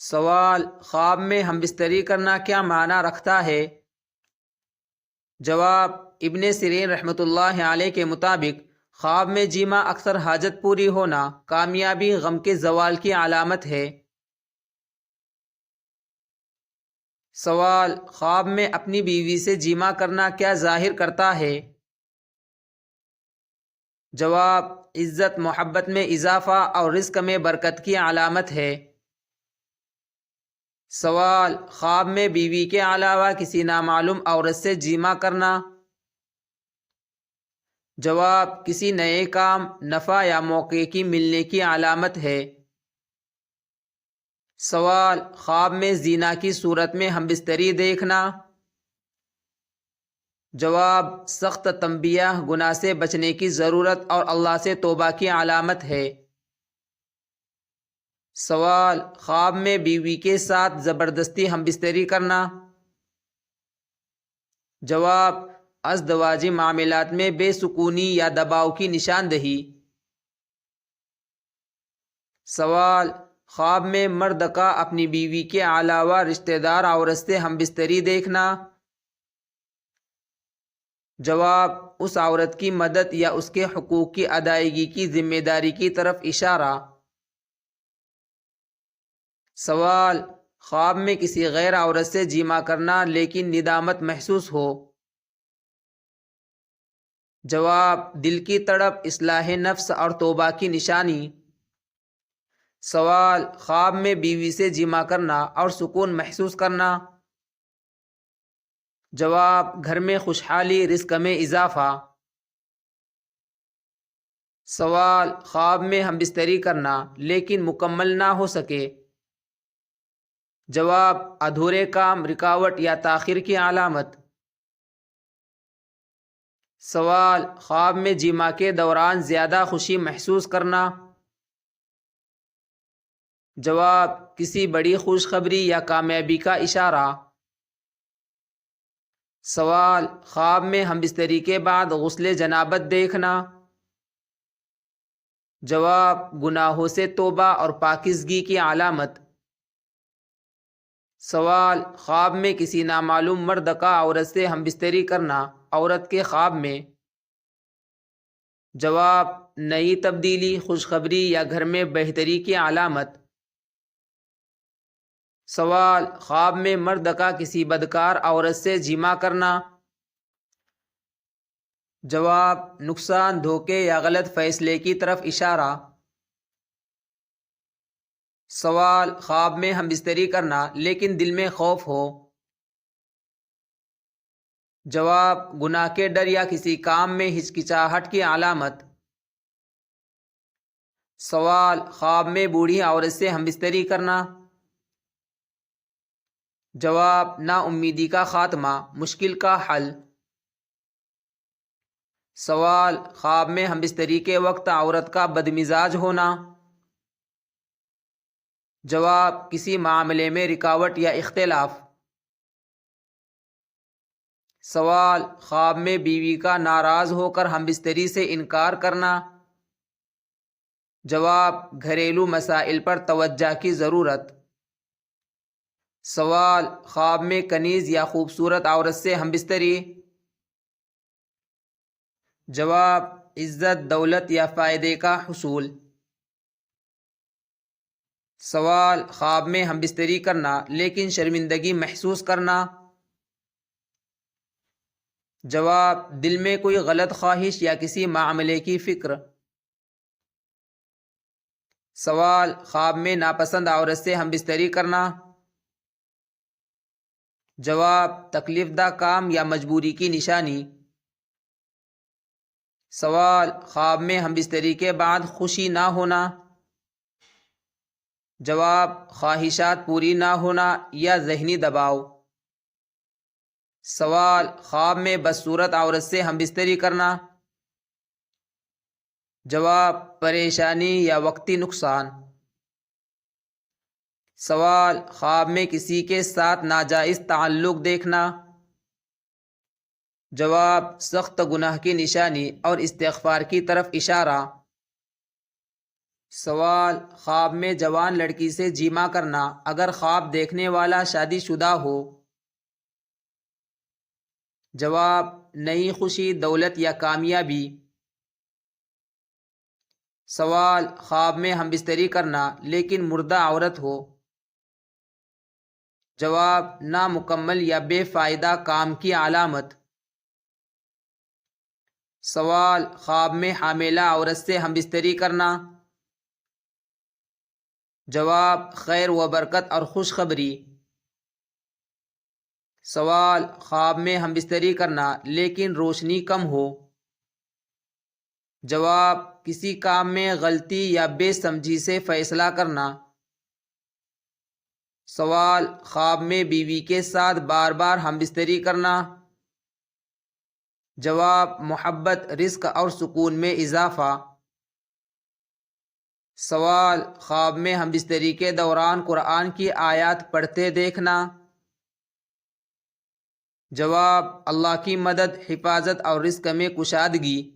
سوال: خواب میں ہم بستری کرنا کیا معنی رکھتا ہے؟ جواب: ابن سیرین رحمۃ اللہ علیہ کے مطابق خواب میں جیما اکثر حاجت پوری ہونا، کامیابی، غم کے زوال کی علامت ہے۔ سوال: خواب میں اپنی بیوی سے جیما کرنا کیا ظاہر کرتا ہے؟ جواب: عزت، محبت میں اضافہ اور رزق میں برکت کی علامت ہے۔ سوال: خواب میں بیوی کے علاوہ کسی نامعلوم عورت سے جیما کرنا؟ جواب: کسی نئے کام، نفع یا موقع کی ملنے کی علامت ہے۔ سوال: خواب میں زنا کی صورت میں ہم بستری دیکھنا؟ جواب: سخت تنبیہ، گناہ سے بچنے کی ضرورت اور اللہ سے توبہ کی علامت ہے۔ سوال: خواب میں بیوی کے ساتھ زبردستی ہم بستری کرنا؟ جواب: ازدواجی معاملات میں بے سکونی یا دباؤ کی نشاندہی۔ سوال: خواب میں مرد کا اپنی بیوی کے علاوہ رشتہ دار عورت سے ہم بستری دیکھنا؟ جواب: اس عورت کی مدد یا اس کے حقوق کی ادائیگی کی ذمہ داری کی طرف اشارہ۔ سوال: خواب میں کسی غیر عورت سے جیما کرنا لیکن ندامت محسوس ہو؟ جواب: دل کی تڑپ، اصلاح نفس اور توبہ کی نشانی۔ سوال: خواب میں بیوی سے جیما کرنا اور سکون محسوس کرنا؟ جواب: گھر میں خوشحالی، رزق میں اضافہ۔ سوال: خواب میں ہم بستری کرنا لیکن مکمل نہ ہو سکے؟ جواب: ادھورے کام، رکاوٹ یا تاخیر کی علامت۔ سوال: خواب میں جیما کے دوران زیادہ خوشی محسوس کرنا؟ جواب: کسی بڑی خوشخبری یا کامیابی کا اشارہ۔ سوال: خواب میں ہم بستری کے بعد غسل جنابت دیکھنا؟ جواب: گناہوں سے توبہ اور پاکیزگی کی علامت۔ سوال: خواب میں کسی نامعلوم مرد کا عورت سے ہم بستری کرنا، عورت کے خواب میں؟ جواب: نئی تبدیلی، خوشخبری یا گھر میں بہتری کی علامت۔ سوال: خواب میں مرد کا کسی بدکار عورت سے جیما کرنا؟ جواب: نقصان، دھوکے یا غلط فیصلے کی طرف اشارہ۔ سوال: خواب میں ہم بستری کرنا لیکن دل میں خوف ہو؟ جواب: گناہ کے ڈر یا کسی کام میں ہچکچاہٹ کی علامت۔ سوال: خواب میں بوڑھی عورت سے ہم بستری کرنا؟ جواب: نا امیدی کا خاتمہ، مشکل کا حل۔ سوال: خواب میں ہم بستری کے وقت عورت کا بدمزاج ہونا؟ جواب: کسی معاملے میں رکاوٹ یا اختلاف۔ سوال: خواب میں بیوی کا ناراض ہو کر ہم بستری سے انکار کرنا؟ جواب: گھریلو مسائل پر توجہ کی ضرورت۔ سوال: خواب میں کنیز یا خوبصورت عورت سے ہم بستری؟ جواب: عزت، دولت یا فائدے کا حصول۔ سوال: خواب میں ہم بستری کرنا لیکن شرمندگی محسوس کرنا؟ جواب: دل میں کوئی غلط خواہش یا کسی معاملے کی فکر۔ سوال: خواب میں ناپسند عورت سے ہم بستری کرنا؟ جواب: تکلیف دہ کام یا مجبوری کی نشانی۔ سوال: خواب میں ہم بستری کے بعد خوشی نہ ہونا؟ جواب: خواہشات پوری نہ ہونا یا ذہنی دباؤ۔ سوال: خواب میں بدصورت عورت سے ہم بستری کرنا؟ جواب: پریشانی یا وقتی نقصان۔ سوال: خواب میں کسی کے ساتھ ناجائز تعلق دیکھنا؟ جواب: سخت گناہ کی نشانی اور استغفار کی طرف اشارہ۔ سوال، خواب میں جوان لڑکی سے جیما کرنا اگر خواب دیکھنے والا شادی شدہ ہو؟ جواب، نئی خوشی، دولت یا کامیابی۔ سوال، خواب میں ہم بستری کرنا لیکن مردہ عورت ہو؟ جواب، نامکمل یا بے فائدہ کام کی علامت۔ سوال، خواب میں حاملہ عورت سے ہم بستری کرنا؟ جواب، خیر و برکت اور خوشخبری۔ سوال، خواب میں ہم بستری کرنا لیکن روشنی کم ہو؟ جواب، کسی کام میں غلطی یا بے سمجھی سے فیصلہ کرنا۔ سوال، خواب میں بیوی کے ساتھ بار بار ہم بستری کرنا؟ جواب، محبت، رزق اور سکون میں اضافہ۔ سوال، خواب میں ہم بستری کے دوران قرآن کی آیات پڑھتے دیکھنا؟ جواب، اللہ کی مدد، حفاظت اور رزق میں کشادگی۔